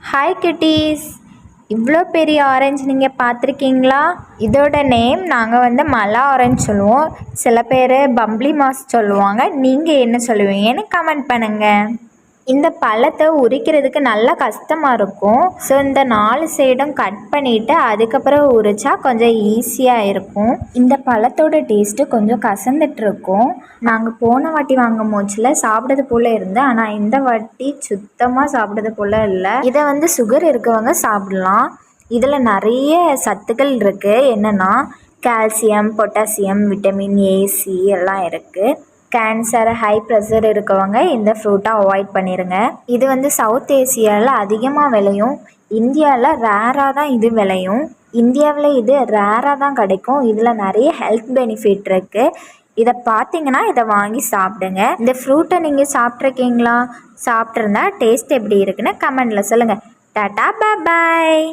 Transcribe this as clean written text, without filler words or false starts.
Hi kitties, இவ்வளோ பெரிய orange நீங்கள் பார்த்துருக்கீங்களா? இதோட நேம் நாங்கள் மலை ஆரஞ்சு சொல்லுவோம். சில பேர் பம்ப்ளி மாஸ் சொல்லுவாங்க. நீங்கள் என்ன சொல்லுவீங்கன்னு கமெண்ட் பண்ணுங்கள். இந்த பழத்தை உரிக்கிறதுக்கு நல்லா கஷ்டமாக இருக்கும். ஸோ இந்த 4 சைடும் கட் பண்ணிவிட்டு அதுக்கப்புறம் உரித்தா கொஞ்சம் ஈஸியாக இருக்கும். இந்த பழத்தோட டேஸ்ட்டு கொஞ்சம் கசந்துட்டுருக்கும். நாங்கள் போன வாட்டி வாங்கும் போச்சில் சாப்பிட்றது போல் இருந்து, ஆனால் இந்த வாட்டி சுத்தமாக சாப்பிட்றது போல் இல்லை. இதை சுகர் இருக்கவங்க சாப்பிட்லாம். இதில் நிறைய சத்துக்கள் இருக்குது. என்னென்னா calcium, potassium, vitamin A, C எல்லாம் இருக்குது. கேன்சர், ஹை ப்ரெஷர் இருக்கவங்க இந்த ஃப்ரூட்டை அவாய்ட் பண்ணிடுங்க. இது சவுத் ஏசியாவில் அதிகமாக விளையும். இந்தியாவில் ரேராக தான் இது விளையும். இந்தியாவில் இது ரேராக தான் கிடைக்கும். இதில் நிறைய ஹெல்த் பெனிஃபிட் இருக்குது. இதை பார்த்தீங்கன்னா இதை வாங்கி சாப்பிடுங்க. இந்த ஃப்ரூட்டை நீங்கள் சாப்பிட்ருக்கீங்களா? சாப்பிட்ருந்தா டேஸ்ட் எப்படி இருக்குன்னு கமெண்டில் சொல்லுங்கள். டாட்டா, பாய்.